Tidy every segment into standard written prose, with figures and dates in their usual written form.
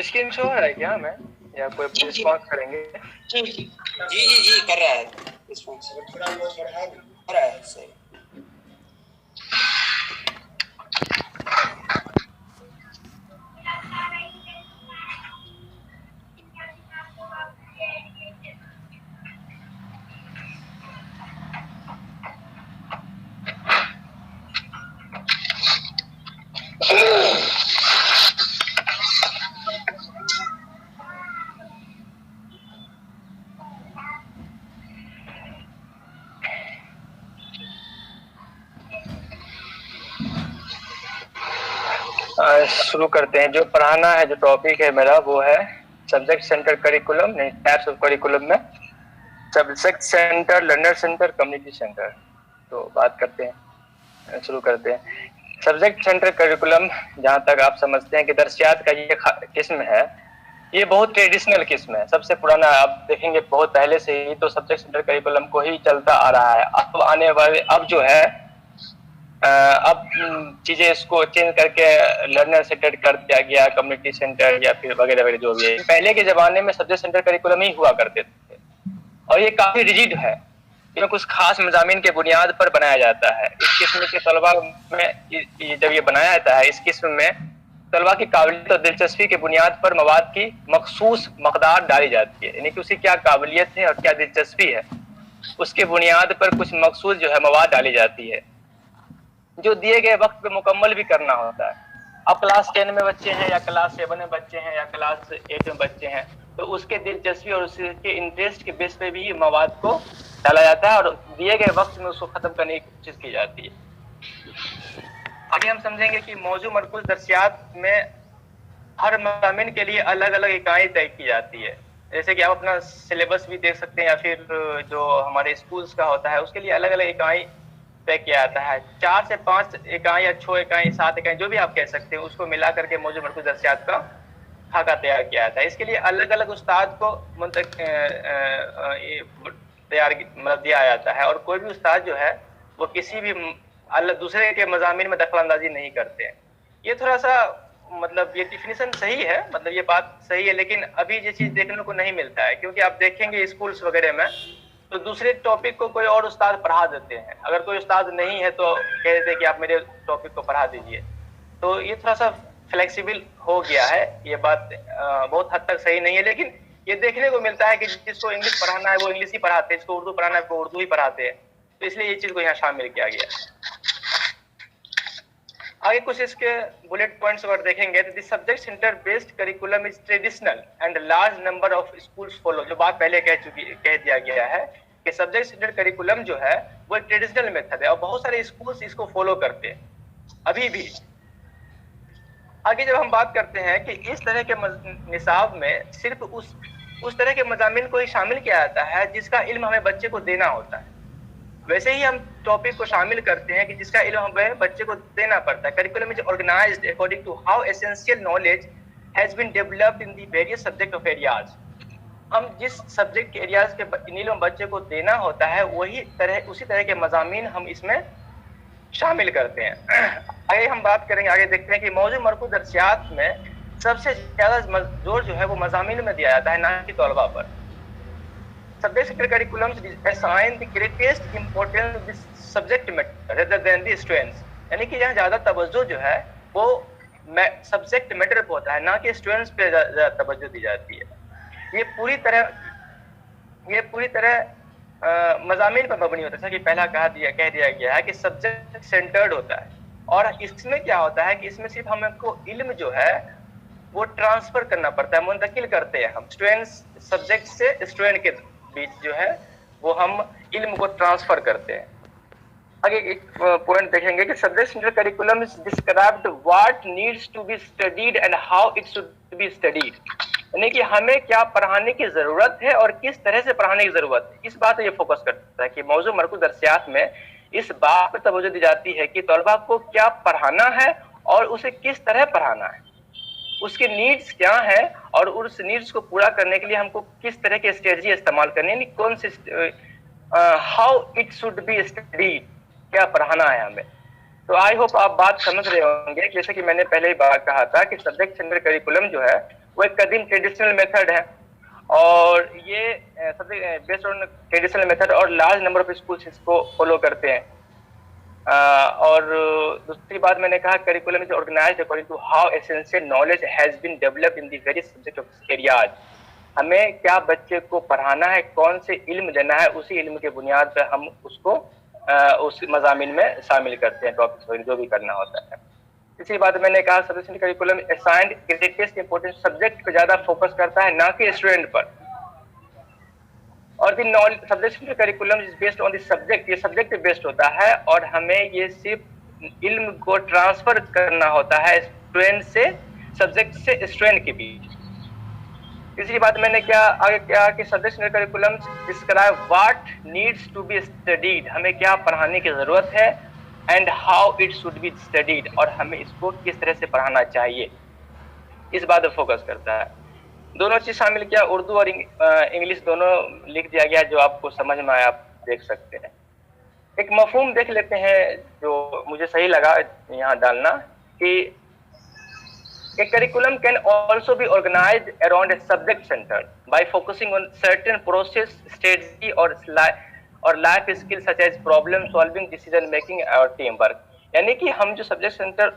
Screen show हो रहा है क्या मैं, या कोई रिस्पॉन्स करेंगे? जी जी जी जी जी कर रहा है, कर रहा है सही। शुरू करते हैं। जो पढ़ाना है, जो टॉपिक है मेरा, वो है सब्जेक्ट सेंटर करिकुलम, नहीं टाइप्स ऑफ करिकुलम में subject centre, learner centre, community centre. तो बात करते हैं, शुरू करते हैं। सब्जेक्ट सेंटर करिकुलम, जहाँ तक आप समझते हैं कि दर्शियात का ये किस्म है, ये बहुत ट्रेडिशनल किस्म है, सबसे पुराना। आप देखेंगे बहुत पहले से ही तो सब्जेक्ट सेंटर करिकुलम को ही चलता आ रहा है। अब आने वाले, अब जो है अब चीजें इसको चेंज करके लर्नर सेंटर कर दिया गया, कम्युनिटी सेंटर या फिर वगैरह वगैरह जो भी है। पहले के जमाने में सब्जेक्ट सेंटर करिकुलम ही हुआ करते थे और ये काफी रिजिड है। इसमें कुछ खास मजामीन के बुनियाद पर बनाया जाता है। इस किस्म के तलबा में जब ये बनाया जाता है, इस किस्म में तलबा की काबिलियत और दिलचस्पी के बुनियाद पर मवाद की मखसूस मकदार डाली जाती है, यानी कि उसकी क्या काबिलियत है और क्या दिलचस्पी है, उसके बुनियाद पर कुछ मखसूस जो है मवाद डाली जाती है, जो दिए गए वक्त पे मुकम्मल भी करना होता है। अब क्लास 10 में बच्चे हैं या क्लास 7 में बच्चे हैं या क्लास 8 में बच्चे हैं, तो उसके दिलचस्पी और उसके इंटरेस्ट के बेस पे भी ये मवाद को डाला जाता है और दिए गए वक्त में उसको खत्म करने की कोशिश की जाती है। आगे हम समझेंगे कि मौजू मरकूज दर्सियात में हर मज़ामिन के लिए अलग अलग इकाई तय की जाती है। जैसे कि आप अपना सिलेबस भी देख सकते हैं या फिर जो हमारे स्कूल्स का होता है उसके लिए अलग अलग इकाई तय किया जाता है। 4 से 5 इकाई या 6 इकाई, 7 इकाई, जो भी आप कह सकते हैं, उसको मिला करके मौजू मरकूज दर्सियात का खाका तैयार किया जाता है। इसके लिए अलग अलग उस्ताद को तैयार मतलब दिया जाता है और कोई भी उस्ताद जो है वो किसी भी दूसरे के मज़ामिन में दखल अंदाजी नहीं करते हैं। ये थोड़ा सा मतलब ये डिफिनीशन सही है, मतलब ये बात सही है, लेकिन अभी ये चीज देखने को नहीं मिलता है, क्योंकि आप देखेंगे स्कूल्स वगैरह में तो दूसरे टॉपिक को कोई और उस्ताद पढ़ा देते हैं। अगर कोई उस्ताद नहीं है तो कह देते हैं कि आप मेरे टॉपिक को पढ़ा दीजिए। तो ये थोड़ा सा फ्लेक्सिबल हो गया है। ये बात बहुत हद तक सही नहीं है, लेकिन ये देखने को मिलता है कि जिसको इंग्लिश पढ़ाना है वो इंग्लिश ही पढ़ाते हैं, जिसको उर्दू पढ़ाना है वो उर्दू ही पढ़ाते हैं। तो इसलिए ये चीज को यहाँ शामिल किया गया है। आगे कुछ इसके बुलेट पॉइंट्स अगर देखेंगे तो subject centre based curriculum is traditional and large number of schools follow. जो बात पहले कह दिया गया है कि सब्जेक्ट सेंटर करिकुलम जो है वो एक ट्रेडिशनल मेथड है और बहुत सारे स्कूल्स इसको फॉलो करते हैं अभी भी। आगे जब हम बात करते हैं कि इस तरह के निसाब में सिर्फ उस तरह के मजामिन को ही शामिल किया जाता है जिसका इल्म हमें बच्चे को देना होता है, वैसे ही हम टॉपिक को शामिल करते हैं कि जिसका इल्म हमें बच्चे को देना पड़ता है। Curriculum is organised according to how essential knowledge has been developed in the various subject of areas. हम जिस सब्जेक्ट के एरियाज के इल्म बच्चे को देना होता है उसी तरह के मजामीन हम इसमें शामिल करते हैं। आगे हम बात करेंगे, आगे देखते हैं कि मौजू मरकूज दर्सियात में सबसे ज्यादा जोर जो है वो मजामीन में दिया जाता है, ना कि तलबा पर। Subject sector curriculums assign the greatest importance to this subject matter rather than the students। यानी कि यहाँ ज्यादा तवज्जो जो है वो सब्जेक्ट मैटर पे होता है, ना कि स्टूडेंट्स पे ज्यादा तवज्जो दी जाती है। ये पूरी तरह मजामीन पर मबनी होता है। जैसा कि पहला कह दिया गया है कि सब्जेक्ट सेंटर्ड होता है और इसमें क्या होता है कि इसमें सिर्फ हमको इल्म जो है वो ट्रांसफर करना पड़ता है, मुंतकिल करते हैं हम स्टूडेंट्स, सब्जेक्ट से स्टूडेंट के बीच जो है वो हम इल्म को ट्रांसफर करते हैं। आगे एक पॉइंट देखेंगे कि subject centre curriculum is described what needs to be studied and how it should be studied. यानी कि हमें क्या पढ़ाने की जरूरत है और किस तरह से पढ़ाने की जरूरत है, इस बात पे ये फोकस करता है कि मौजू मरकूज दर्सियात में इस बात पर तवज्जो दी जाती है कि तलबा को क्या पढ़ाना है और उसे किस तरह पढ़ाना है, उसके नीड्स क्या है और उस नीड्स को पूरा करने के लिए हमको किस तरह की स्ट्रेटजी इस्तेमाल करनी है, कौन see how it should be studied, क्या पढ़ाना है हमें। तो आई होप आप बात समझ रहे होंगे। जैसे कि मैंने पहले ही बात कहा था कि सब्जेक्ट सेंटर करिकुलम जो है वो एक कदीम ट्रेडिशनल मेथड है, और ये subject based on traditional method, और लार्ज नंबर ऑफ स्कूल्स इसको फॉलो करते हैं। और दूसरी बात मैंने कहा, curriculum is organised according to how essential knowledge has been developed in the various subject of areas. हमें क्या बच्चे को पढ़ाना है, कौन से इल्म देना है, उसी इल्म के बुनियाद पर हम उसको उस मज़ामीन में शामिल करते हैं, टॉपिक्स जो भी करना होता है। इसी बात मैंने कहा, subject curriculum assigned greatest importance subject पे ज्यादा फोकस करता है, ना कि स्टूडेंट पर। और the knowledge subject curriculum is based on the subject, ये सब्जेक्ट बेस्ड होता है, और हमें ये सिर्फ इल्म को ट्रांसफर करना होता है स्टूडेंट से, सब्जेक्ट से स्टूडेंट के बीच। तीसरी बात मैंने क्या आगे क्या कि subject curriculum describe what needs to be studied, हमें क्या पढ़ाने की जरूरत है, and how it should be studied, और हमें इसको किस तरह से पढ़ाना चाहिए, इस बात पर फोकस करता है। दोनों चीज शामिल किया, उर्दू और इंग्लिश दोनों लिख दिया गया, जो आपको समझ में आया आप देख सकते हैं। एक मफहूम देख लेते हैं जो मुझे सही लगा यहाँ डालना, कि a curriculum can also be organized around a subject center by focusing on certain process, strategy और life skills such as problem solving, decision making और team work। यानी कि हम जो सब्जेक्ट सेंटर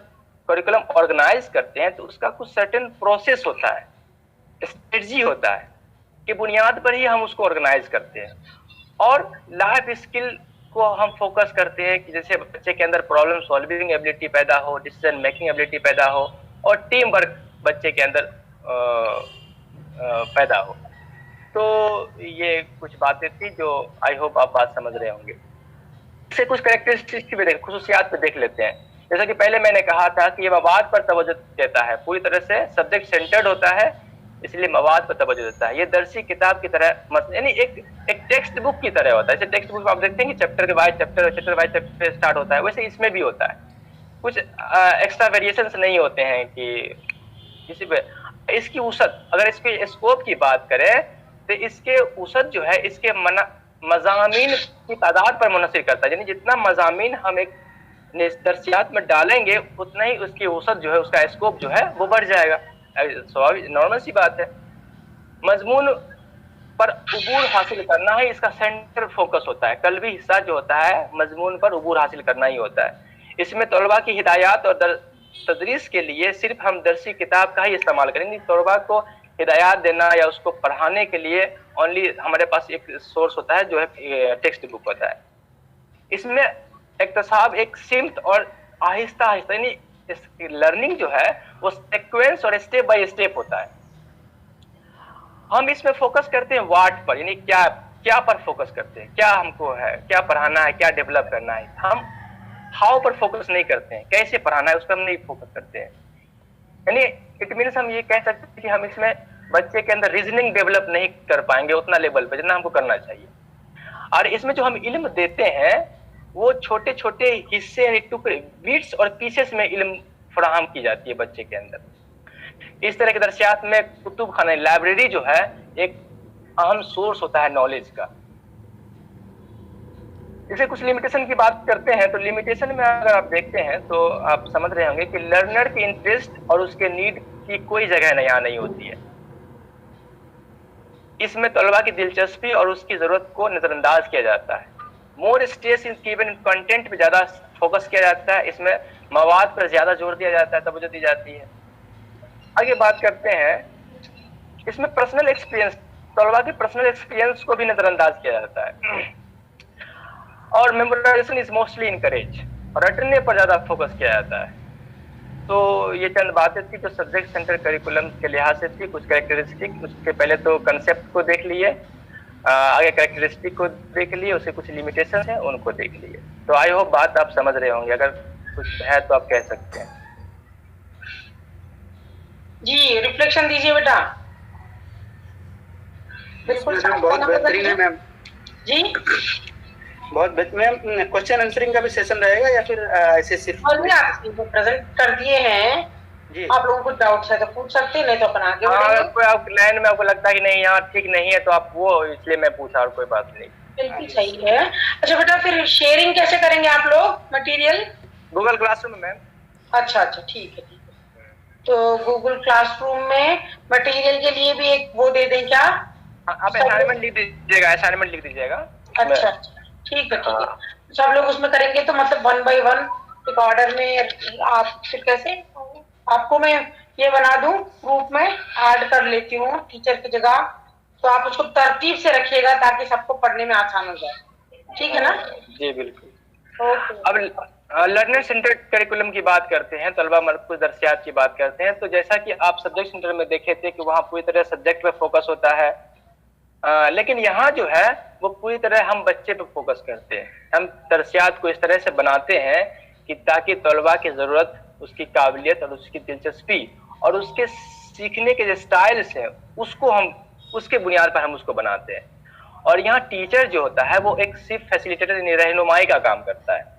करिकुलम ऑर्गेनाइज करते हैं तो उसका कुछ सर्टेन प्रोसेस होता है, स्ट्रेटजी होता है, कि बुनियाद पर ही हम उसको ऑर्गेनाइज करते हैं। और लाइफ स्किल को हम फोकस करते हैं कि जैसे बच्चे के अंदर प्रॉब्लम सॉल्विंग एबिलिटी पैदा हो, डिसीजन मेकिंग एबिलिटी पैदा हो, और टीम वर्क बच्चे के अंदर पैदा हो। तो ये कुछ बातें थी जो आई होप आप बात समझ रहे होंगे। इससे कुछ कैरेक्टरिस्टिक्स भी खुसूसियात पे देख लेते हैं। जैसा कि पहले मैंने कहा था कि ये मवाद पर तवज्जो देता है, पूरी तरह से सब्जेक्ट सेंटर्ड होता है, इसलिए मवाद पर तवज्जो देता है। ये दरसी किताब की तरह, यानी एक टेक्स्ट बुक की तरह होता है। जैसे टेक्स्ट बुक आप देखते हैं कि चैप्टर के बाद चैप्टर स्टार्ट होता है, वैसे इसमें भी होता है। कुछ एक्स्ट्रा वेरिएशंस नहीं होते हैं कि किसी पे। इसकी औसत, अगर इसके स्कोप की बात करें तो इसके औसत जो है इसके मज़ामीन की तादाद पर मुनहसर करता है। यानी जितना मज़ामीन हम एक दरसियात में डालेंगे उतना ही उसकी औसत जो है, उसका स्कोप जो है वो बढ़ जाएगा। स्वाभाविक नॉर्मल सी बात है। मजमून पर उबूर हासिल करना ही इसका सेंटर फोकस होता है। कल्बी हिस्सा जो होता है मजमून पर उबूर हासिल करना ही होता है। इसमें तलबा की हिदायत और तदरीस के लिए सिर्फ हम दरसी किताब का ही इस्तेमाल करेंगे। तलबा को हिदायत देना या उसको पढ़ाने के लिए ओनली हमारे पास एक सोर्स होता है जो है टेक्स्ट बुक होता है। इसमें इक्तसाब एक सिम्त और आहिस्ता आहिस्ता, यानी लर्निंग जो है वो सीक्वेंस और स्टेप बाय स्टेप होता है। हम इसमें फोकस करते हैं व्हाट पर, यानी क्या क्या पर फोकस करते हैं, क्या हमको है, क्या पढ़ाना है, क्या डेवलप करना है। हम हाउ पर फोकस नहीं करते हैं, कैसे पढ़ाना है उस पर हम नहीं फोकस करते हैं। यानी इट मीन्स हम ये कह सकते हैं कि हम इसमें बच्चे के अंदर रीजनिंग डेवलप नहीं कर पाएंगे उतना लेवल पे जितना हमको करना चाहिए। और इसमें जो हम इल्म देते हैं वो छोटे छोटे हिस्से, टुकड़े, बिट्स और पीसेस में इल्म फराहम की जाती है बच्चे के अंदर। इस तरह के दरसियात में कुतुब खाना, लाइब्रेरी जो है एक अहम सोर्स होता है नॉलेज का। इसे कुछ लिमिटेशन की बात करते हैं तो लिमिटेशन में अगर आप देखते हैं तो आप समझ रहे होंगे कि लर्नर की इंटरेस्ट और उसके नीड की कोई जगह यहाँ नहीं होती है। इसमें तलबा की दिलचस्पी और उसकी जरूरत को नजरअंदाज किया जाता है। More stress in given content पे ज्यादा फोकस किया जाता है। इसमें मवाद पर ज्यादा जोर दिया जाता है, तवज्जो दी जाती है। आगे बात करते हैं, इसमें पर्सनल एक्सपीरियंस, तलबा के पर्सनल एक्सपीरियंस को भी नजरअंदाज किया जाता है। और मेमोराइजेशन इज मोस्टली इनकरेज, और रटने पर ज्यादा फोकस किया जाता है। तो ये चंद बातें थी जो सब्जेक्ट सेंटर करिकुलम के लिहाज से थी। कुछ कैरेक्टरिस्टिक, उसके पहले तो कंसेप्ट को देख लिए, आगे कैरेक्टरिस्टिक को देख लिए, उसके कुछ लिमिटेशन है उनको देख लिए। तो आई होप बात आप समझ रहे होंगे। अगर कुछ है तो आप कह सकते हैं। जी रिफ्लेक्शन दीजिए बेटा। बिल्कुल बहुत बेहतरीन है मैम जी, बहुत मैम। क्वेश्चन आंसरिंग का भी सेशन रहेगा या फिर ऐसे सिर्फ आप प्रेजेंट कर दिए हैं जी। आप लोगों को डाउट है तो पूछ सकते हैं, नहीं तो अपन आगे बढ़ेंगे। कोई आप लाइन में आपको लगता है कि नहीं यहाँ ठीक नहीं है तो आप वो, इसलिए मैं पूछा, और कोई बात नहीं। बिल्कुल सही है। अच्छा बेटा, फिर शेयरिंग कैसे करेंगे आप लोग मटेरियल? गूगल क्लासरूम में मैम। अच्छा अच्छा, ठीक है ठीक है। तो गूगल क्लासरूम में मटेरियल के लिए भी एक वो दे दें क्या? आप असाइनमेंट लिख दीजिएगा, असाइनमेंट लिख दीजिएगा। अच्छा, ठीक है ठीक है। सब लोग उसमें करेंगे तो मतलब 1 by 1 एक ऑर्डर में। आप फिर कैसे, आपको मैं ये बना दूं, ग्रुप में ऐड कर लेती हूँ टीचर की जगह, तो आप उसको तरतीब से रखिएगा ताकि सबको पढ़ने में आसान हो जाए, ठीक है ना? जी बिल्कुल। ओके। अब लर्नर सेंटर करिकुलम की बात करते हैं, तलबा मरकूज दरसियात की बात करते हैं। तो जैसा कि आप सब्जेक्ट सेंटर में देखे थे कि वहाँ पूरी तरह सब्जेक्ट पे फोकस होता है, लेकिन यहाँ जो है वो पूरी तरह हम बच्चे पे फोकस करते हैं। हम दरसियात को इस तरह से बनाते हैं कि ताकि तलबा की ज़रूरत, उसकी काबिलियत और उसकी दिलचस्पी और उसके सीखने के जो स्टाइल्स हैं उसको हम, उसके बुनियाद पर हम उसको बनाते हैं। और यहाँ टीचर जो होता है वो एक सिर्फ फैसिलिटेटर यानी रहनुमाई का काम करता है।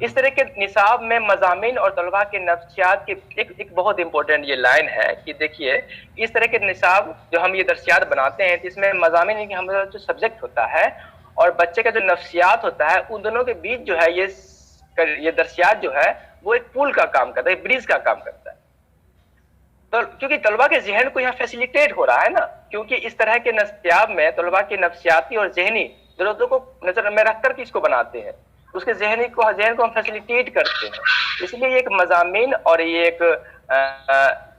इस तरह के निसाब में मज़ामीन और तलबा के नफ्सियात की एक बहुत इंपॉर्टेंट ये लाइन है कि देखिए, इस तरह के निसाब जो हम ये दरसियात बनाते हैं तो इसमें मज़ामीन की हमारा जो सब्जेक्ट होता है और बच्चे का जो नफ्सियात होता है, उन दोनों के बीच जो है ये दरसियात जो है वो एक पुल का काम करता है, एक ब्रिज का काम करता है। तो क्योंकि तलबा के जहन को यहाँ फैसिलिटेट हो रहा है ना, क्योंकि इस तरह के नफ्सियात में तलबा की नफ्सियाती और जहनी जरूरतों को नजर में रखकर के इसको बनाते हैं, उसके जहन को हम फैसिलिटेट करते हैं। इसलिए एक मज़ामीन और ये एक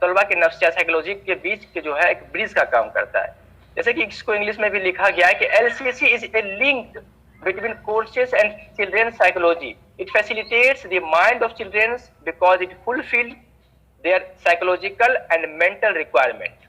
तलबा के नफ्सियात साइकोलॉजी के बीच के जो है एक ब्रिज का काम करता है। जैसे कि इसको इंग्लिश में भी लिखा गया है कि LCC is a link between courses and children's psychology. It facilitates the mind of children because it fulfills their psychological and mental requirement.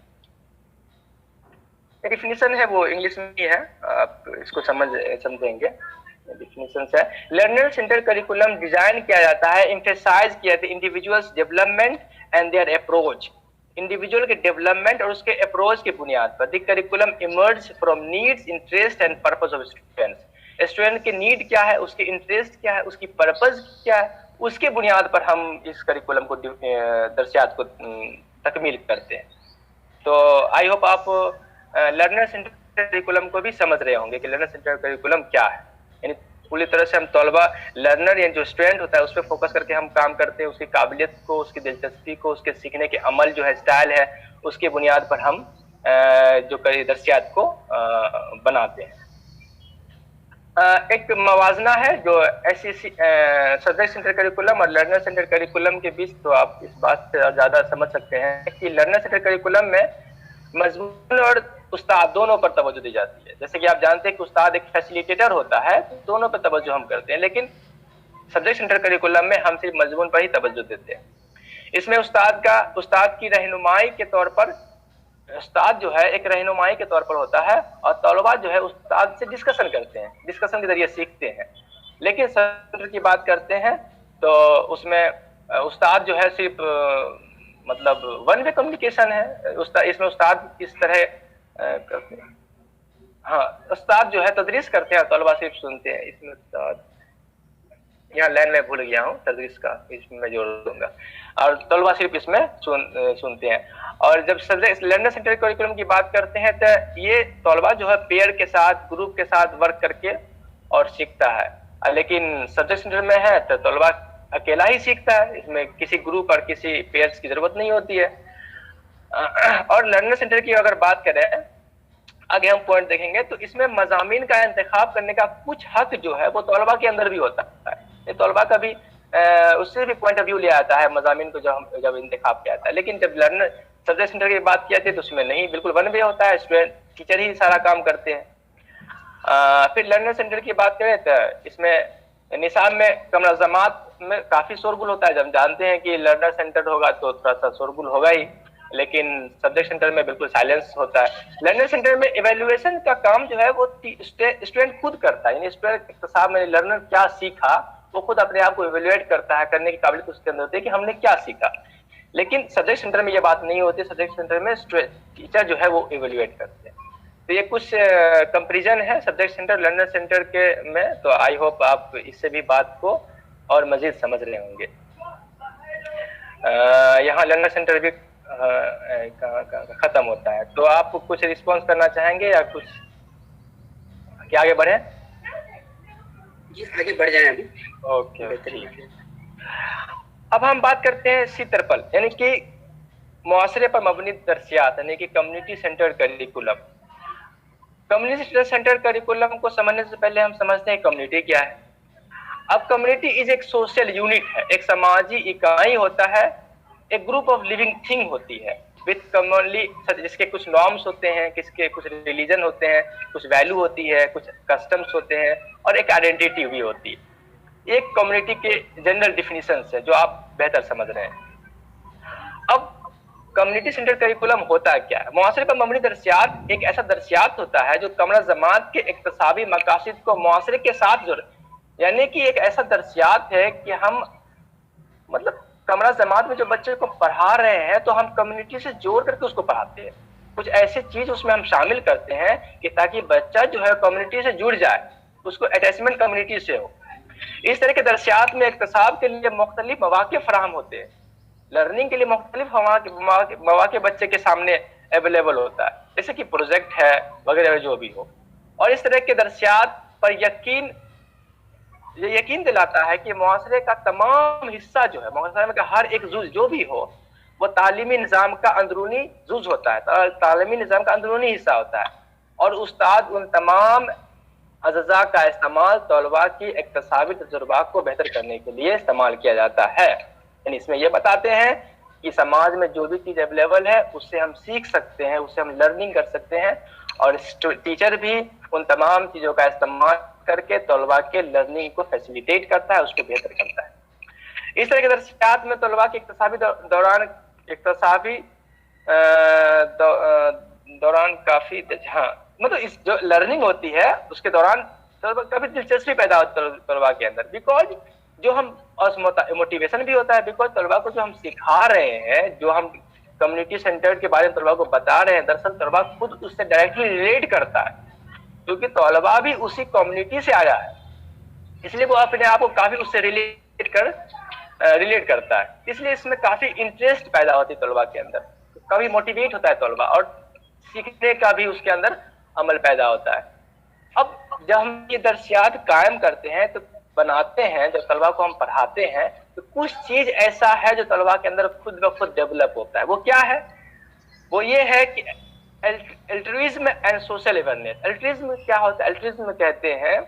Definition है वो इंग्लिश में ही है, आप इसको समझेंगे। डिफिनीशन है, लर्नर सेंटर करिकुलम डिजाइन किया जाता है, एम्फेसाइज किया जाता है individuals development and there approach, individual के डेवलपमेंट और उसके अप्रोच की बुनियाद पर। The curriculum emerge from needs, interest and purpose of students. Student के नीड क्या है, उसके इंटरेस्ट क्या है, उसकी पर्पस क्या है, उसके बुनियाद पर हम इस करिकुलम को दरसियात को तकमील करते हैं। तो आई होप आप लर्नर सेंटर करिकुलम को भी समझ रहे होंगे कि लर्नर सेंटर करिकुलम क्या है। यानी पूरी तरह से हम तलबा, लर्नर या जो स्टूडेंट होता है उस पर फोकस करके हम काम करते हैं, उसकी काबिलियत को, उसकी दिलचस्पी को, उसके सीखने के अमल जो है, स्टाइल है, उसके बुनियाद पर हम जो दरसियात को बनाते हैं। एक मवाजना है जो SCC सब्जेक्ट सेंटर करिकुलम और लर्नर सेंटर करिकुलम के बीच, तो आप इस बात से ज़्यादा समझ सकते हैं कि लर्नर सेंटर करिकुलम में मजमून और उस्ताद दोनों पर तवज्जो दी जाती है। जैसे कि आप जानते हैं कि उस्ताद एक फैसिलिटेटर होता है, दोनों पर तवज्जो हम करते हैं, लेकिन सब्जेक्ट सेंटर करिकुलम में हम सिर्फ मजमून पर ही तवज्जो देते हैं। इसमें उस्ताद की रहनुमाई के तौर पर, उस्ताद जो है एक रहनुमाई के तौर पर होता है और तलबा जो है उस्ताद से डिस्कशन करते हैं, डिस्कशन के जरिए सीखते हैं। लेकिन सेंटर की बात करते हैं तो उसमें उस्ताद जो है सिर्फ मतलब वन वे कम्युनिकेशन है। इसमें उस्ताद इस तरह करते हैं, हाँ, उस्ताद जो है तदरीस करते हैं, तलबा सिर्फ सुनते हैं। इसमें उस्ताद, यहाँ लाइन में भूल गया हूँ, तदरीस का इसमें जोड़ दूंगा, और तलबा सिर्फ इसमें सुनते हैं। और जब सब्जेक्ट लर्नर सेंटर करिकुलम की बात करते हैं तो ये तलबा जो है पेयर के साथ, ग्रुप के साथ वर्क करके और सीखता है। लेकिन सब्जेक्ट सेंटर में है तो तलबा अकेला ही सीखता है, इसमें किसी ग्रुप और किसी पेयर्स की जरूरत नहीं होती है। और लर्नर सेंटर की अगर बात करें, आगे हम पॉइंट देखेंगे, तो इसमें मज़ामीन का इंतखाब करने का कुछ हक जो है वो तलबा के अंदर भी होता है। ये तलबा का भी उससे भी पॉइंट ऑफ व्यू लिया जाता है मज़ामीन को जब इंतखाब किया जाता है। लेकिन जब लर्नर सब्जेक्ट सेंटर की बात किया जाती है तो उसमें नहीं, बिल्कुल वन वे होता है, स्टूडेंट टीचर ही सारा काम करते हैं। फिर लर्नर सेंटर की बात करें तो इसमें निसाब में कमराजमात में काफ़ी शोरगुल होता है। जब जानते हैं कि लर्नर सेंटर होगा तो थोड़ा सा शोरगुल होगा ही, लेकिन सब्जेक्ट सेंटर में बिल्कुल साइलेंस होता है। लर्नर सेंटर में इवेल्युएशन का काम जो है वो स्टूडेंट खुद करता है, यानी स्टूडेंट साहब ने लर्नर क्या सीखा वो खुद अपने आप को इवेल्युएट करता है, करने की काबिलियत उसके अंदर होती है कि हमने क्या सीखा। लेकिन सब्जेक्ट सेंटर में ये बात नहीं होती, सब्जेक्ट सेंटर में टीचर जो है वो इवेल्युएट करते हैं। तो ये कुछ कंपेरिजन है सब्जेक्ट सेंटर लर्नर सेंटर के में। तो आई होप आप इससे भी बात को और मजीद समझ रहे होंगे। यहाँ लर्नर सेंटर भी खत्म होता है। तो आप कुछ रिस्पॉन्स करना चाहेंगे या कुछ, क्या आगे बढ़े? जी आगे बढ़ जाए अभी। ओके, ठीक है। अब हम बात करते हैं C+, यानी कि मुआशरे पर मबनी दरसियात, यानी कि community centred curriculum. Community centred curriculum को समझने से पहले हम समझते हैं कम्युनिटी क्या है। अब कम्युनिटी इज एक सोशल यूनिट है, एक समाजी इकाई होता है, एक ग्रुप ऑफ लिविंग थिंग होती है विथ कॉमनली, जिसके कुछ नॉर्म्स होते हैं, किसके कुछ रिलीजन होते हैं, कुछ वैल्यू होती है, कुछ कस्टम्स होते हैं और एक आइडेंटिटी भी होती है। एक कम्युनिटी के जनरल डिफिनीशन है जो आप बेहतर समझ रहे हैं। अब कम्युनिटी सेंटर करिकुलम होता क्या है? मुआशरे पर मबनी दरसियात एक ऐसा दरसियात होता है जो कमरा जमात के इक्तसाबी मकासद को मुआशरे के साथ जोड़े, यानी कि एक ऐसा दरसियात है कि हम मतलब कमरा जमात में जो बच्चे को पढ़ा रहे हैं तो हम कम्युनिटी से जोड़ करके उसको पढ़ाते हैं। कुछ ऐसी चीज उसमें हम शामिल करते हैं कि ताकि बच्चा जो है कम्युनिटी से जुड़ जाए, उसको अटैचमेंट कम्युनिटी से हो। इस तरह के दरसियात में इक्तसाब के लिए मुख्तलिफ मौके फराहम होते हैं। लर्निंग के लिए मुख्तलिफ मौके बच्चे के सामने अवेलेबल होता है, जैसे कि प्रोजेक्ट है वगैरह जो भी हो। और इस तरह के दरसियात पर ये यकीन दिलाता है कि मुआशरे का तमाम हिस्सा जो है, मुआशरे में का हर एक जुज जो भी हो वो तालीमी निज़ाम का अंदरूनी जुज होता है, तालीमी निज़ाम का अंदरूनी हिस्सा होता है। और उस्ताद उन तमाम अज़्ज़ा का इस्तेमाल तलबा की इक्तसाबी तजुर्बात को बेहतर करने के लिए इस्तेमाल किया जाता है। यानी इसमें यह बताते हैं कि समाज में जो भी चीज़ अवेलेबल है उससे हम सीख सकते हैं, उससे हम लर्निंग कर सकते हैं, और टीचर भी उन तमाम चीज़ों का इस्तेमाल करके तलबा के लर्निंग को फैसिलिटेट करता है, उसको बेहतर करता है। इस तरह के दरसियात में तलबा के दौरान काफी मतलब इस जो लर्निंग होती है उसके दौरान काफी दिलचस्पी पैदा होती है तलबा के अंदर, बिकॉज जो हम मोटिवेशन भी होता है, बिकॉज तलबा को जो हम सिखा रहे हैं, जो हम कम्युनिटी सेंटर के बारे में तलबा को बता रहे हैं, दरअसल तलबा खुद उससे डायरेक्टली रिलेट करता है, क्योंकि तलबा भी उसी कम्युनिटी से आया है, इसलिए वो अपने आप को काफी उससे रिलेट करता है। इसलिए इसमें काफी इंटरेस्ट पैदा होती है तलबा के अंदर, काफी मोटिवेट होता है तलबा और सीखने का भी उसके अंदर अमल पैदा होता है। अब जब हम ये दरसियात कायम करते हैं तो बनाते हैं, जब तलबा को हम पढ़ाते हैं तो कुछ चीज ऐसा है जो तलबा के अंदर खुद ब खुद डेवलप होता है। वो क्या है? वो ये है कि altruism and social awareness. Altruism क्या होता है? अल्ट्रुइज्म कहते हैं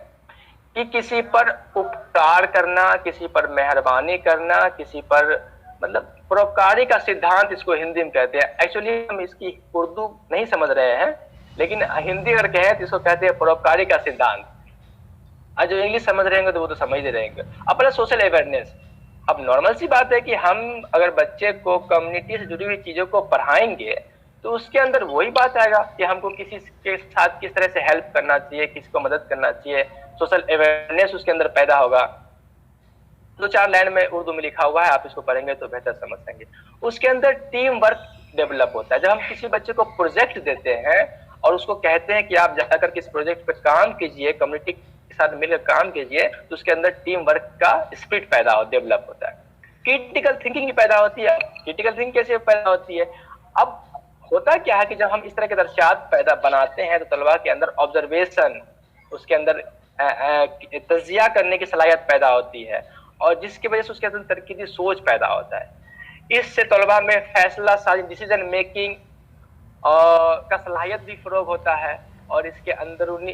कि किसी पर उपकार करना, किसी पर मेहरबानी करना, किसी पर मतलब परोपकारी का सिद्धांत इसको हिंदी में कहते हैं। एक्चुअली हम इसकी उर्दू नहीं समझ रहे हैं, लेकिन हिंदी अगर कहें तो इसको कहते हैं परोपकारी का सिद्धांत। आज जो इंग्लिश समझ रहे होंगे तो वो तो समझ ही रहेंगे। अपना सोशल अवेयरनेस, अब नॉर्मल सी बात है कि हम अगर बच्चे को कम्युनिटी से जुड़ी हुई चीजों को पढ़ाएंगे तो उसके अंदर वही बात आएगा कि हमको किसी के साथ किस तरह से हेल्प करना चाहिए, किसी को मदद करना चाहिए, सोशल अवेयरनेस उसके अंदर पैदा होगा। 2-4 लाइन में उर्दू में लिखा हुआ है, आप इसको पढ़ेंगे तो बेहतर समझ पाएंगे। उसके अंदर टीम वर्क डेवलप होता है। जब हम किसी बच्चे को प्रोजेक्ट देते हैं और उसको कहते हैं कि आप जाकर किस प्रोजेक्ट पर काम कीजिए, कम्युनिटी के साथ मिलकर काम कीजिए, तो उसके अंदर टीम वर्क का स्पिरिट पैदा हो, डेवलप होता है। क्रिटिकल थिंकिंग भी पैदा होती है। क्रिटिकल थिंकिंग कैसे पैदा होती है? अब होता क्या है कि जब हम इस तरह के दरसियात पैदा बनाते हैं तो तलबा के अंदर ऑब्जर्वेशन, उसके अंदर तजिया करने की सलाहियत पैदा होती है, और जिसकी वजह से उसके अंदर तरकीबी सोच पैदा होता है। इससे तलबा में फैसला साजी, डिसीजन मेकिंग का सलाहियत भी फरोग होता है, और इसके अंदरूनी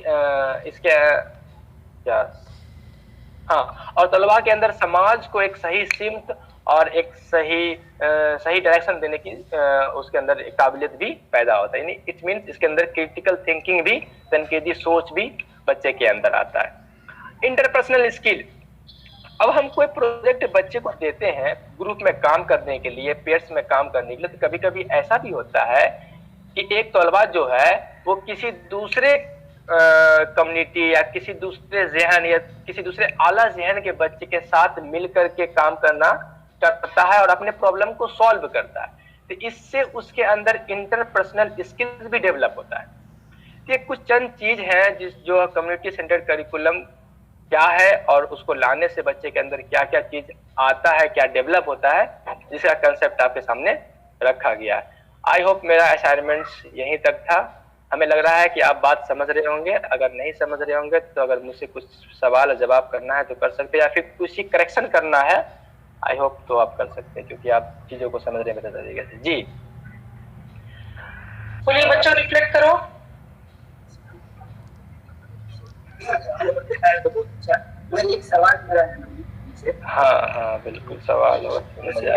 और तलबा के अंदर समाज को एक सही सिमत और एक सही डायरेक्शन देने की उसके अंदर एक काबिलियत भी पैदा होता है। यानी इट मीन्स इसके अंदर क्रिटिकल थिंकिंग भी, तनकीदी सोच भी बच्चे के अंदर आता है। इंटरपर्सनल स्किल, अब हम कोई प्रोजेक्ट बच्चे को देते हैं ग्रुप में काम करने के लिए, पेयर्स में काम करने के लिए, तो कभी कभी ऐसा भी होता है कि एक तलबा जो है वो किसी दूसरे कम्युनिटी या किसी दूसरे जहन या किसी दूसरे आला जहन के बच्चे के साथ मिलकर के काम करता है और अपने प्रॉब्लम को सॉल्व करता है, तो इससे उसके अंदर इंटरपर्सनल स्किल्स भी डेवलप होता है। तो ये कुछ चंद चीज हैं जो कम्युनिटी सेंटर्ड करिकुलम क्या है और उसको लाने से बच्चे के अंदर क्या क्या चीज आता है, क्या डेवलप होता है, जिसका कंसेप्ट आपके सामने रखा गया है। आई होप मेरा असाइनमेंट्स यहीं तक था। हमें लग रहा है कि आप बात समझ रहे होंगे। अगर नहीं समझ रहे होंगे तो अगर मुझसे कुछ सवाल जवाब करना है तो कर सकते हैं, या फिर कुछ करेक्शन करना है आई होप तो आप कर सकते हैं, क्योंकि आप चीजों को समझ रहे हैं बेहतर तरीके से। जी बोलिए बच्चों, रिफ्लेक्ट करो। एक सवाल मेरा है। हाँ हाँ बिल्कुल, सवाल और समस्या।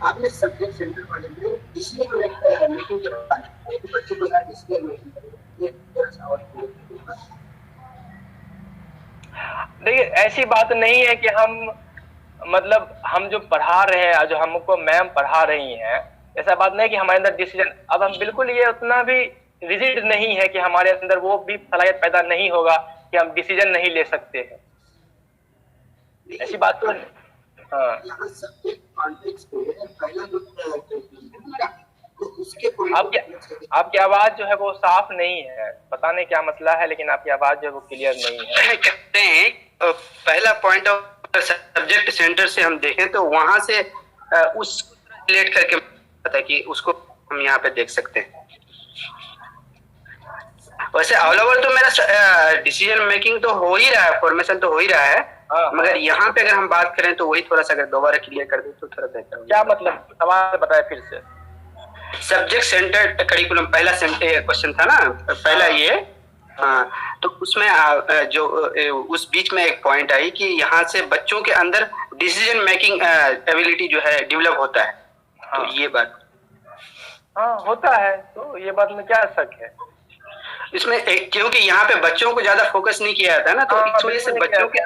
आपने सब्जेक्ट सेंटर वाले में इसलिए मीटिंग के बच्चों के साथ इसलिए मीटिंग देखिए ऐसी बात नहीं है कि हम मतलब हम जो पढ़ा रहे हैं, जो हमको मैम पढ़ा रही हैं, ऐसा बात नहीं कि हमारे अंदर डिसीजन, अब हम बिल्कुल ये उतना भी रिजिड नहीं है कि हमारे अंदर वो भी सलाहियत पैदा नहीं होगा कि हम डिसीजन नहीं ले सकते हैं, ऐसी बात तो हाँ। आपकी आवाज जो है वो साफ नहीं है, पता नहीं क्या मसला है, लेकिन आपकी आवाज जो है वो क्लियर नहीं है। कहते हैं पहला पॉइंट ऑफ सब्जेक्ट सेंटर से हम देखें तो वहां से उसको रिलेट करके पता है कि उसको हम यहाँ पे देख सकते हैं। वैसे ऑल ओवर तो मेरा डिसीजन मेकिंग तो हो ही रहा है, फॉर्मेशन तो हो ही रहा है, मगर यहाँ पे अगर हम बात करें तो वही थोड़ा सा अगर दोबारा क्लियर कर दे तो थोड़ा बेहतर। क्या मतलब, सवाल बताए फिर से। सब्जेक्ट सेंटर्ड करिकुलम पहला क्वेश्चन था ना, पहला ये। हाँ, तो उसमें जो उस बीच में एक पॉइंट आई कि यहाँ से बच्चों के अंदर डिसीजन मेकिंग एबिलिटी जो है डेवलप होता है। हाँ, तो ये बात हाँ होता है, तो ये बात में क्या शक है इसमें, क्योंकि यहाँ पे बच्चों को ज्यादा फोकस नहीं किया जाता है ना, तो इस वजह से बच्चों के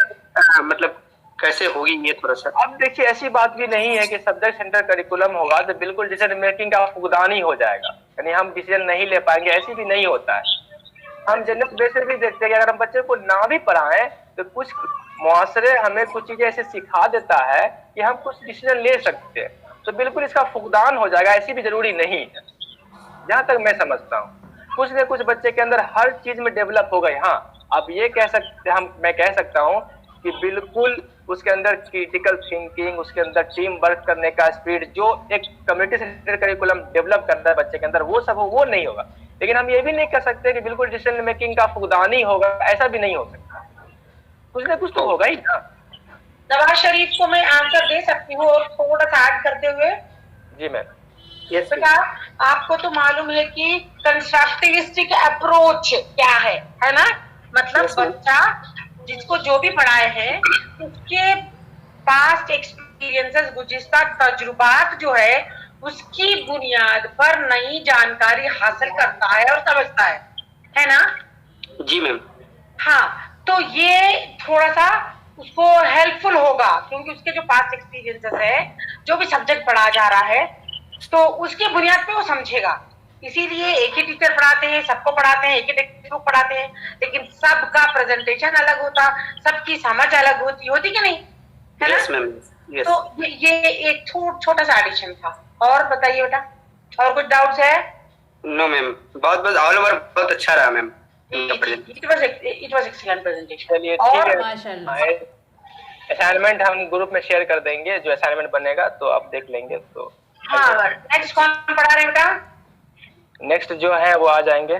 मतलब कैसे होगी ये थोड़ा सा। अब देखिए ऐसी बात भी नहीं है कि सब्जेक्ट सेंटर करिकुलम होगा तो बिल्कुल डिसीजन मेकिंग का फुकदान ही हो जाएगा, यानी हम डिसीजन नहीं ले पाएंगे, ऐसी भी नहीं होता है। हम जनरल बेसिस भी देखते हैं कि अगर हम बच्चे को ना भी पढ़ाएं तो कुछ मुआशरे हमें कुछ चीजें ऐसे सिखा देता है कि हम कुछ डिसीजन ले सकते हैं, तो बिल्कुल इसका फुकदान हो जाएगा, ऐसी भी जरूरी नहीं है जहां तक मैं समझता हूँ। कुछ न कुछ बच्चे के अंदर हर चीज में डेवलप हो गई। हाँ, अब ये कह सकते मैं कह सकता हूँ कि बिल्कुल उसके अंदर क्रिटिकल थिंकिंग, उसके अंदर टीम वर्क करने का स्पीड, जो एक कम्युनिटी सेंटर्ड करिकुलम डेवलप करता है बच्चे के अंदर, वो सब हो, वो नहीं होगा। लेकिन हम ये भी नहीं कह सकते कि बिल्कुल डिसीजन मेकिंग का फुकदान ही होगा, ऐसा भी नहीं हो सकता, कुछ ना कुछ तो होगा ही ना। नवाज शरीफ को मैं आंसर दे सकती हूँ और थोड़ा सा ऐड करते हुए। जी मैम। बेटा आपको तो मालूम है कि कंस्ट्रक्टिविस्टिक अप्रोच क्या है ना, मतलब बच्चा जिसको जो भी पढ़ाए हैं उसके पास्ट एक्सपीरियंसेस, गुज़िश्ता तजुर्बात जो है उसकी बुनियाद पर नई जानकारी हासिल करता है और समझता है ना। जी मैम। हाँ, तो ये थोड़ा सा उसको हेल्पफुल होगा, क्योंकि उसके जो पास्ट एक्सपीरियंसेस है, जो भी सब्जेक्ट पढ़ा जा रहा है, तो उसके बुनियाद पे वो समझेगा। इसीलिए एक ही टीचर पढ़ाते हैं, सबको पढ़ाते हैं, एक ही टेक्स्ट बुक पढ़ाते हैं, लेकिन सबका प्रेजेंटेशन अलग होता, सबकी समझ अलग होती कि नहीं, है ना। yes. तो ये एक छोटा सा एडिशन था। और बताइए बेटा, और कुछ डाउट्स है? नो मैम, बहुत ऑल ओवर बहुत अच्छा रहा ma'am. It was excellent presentation. चलिए ठीक है, माशाल्लाह। असाइनमेंट हम ग्रुप में शेयर कर देंगे, जो असाइनमेंट बनेगा तो आप देख लेंगे। तो हाँ, नेक्स्ट कौन पढ़ा रहे बेटा? नेक्स्ट जो है वो आ जाएंगे,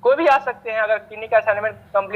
कोई भी आ सकते हैं, अगर किन्हीं का असाइनमेंट कंप्लीट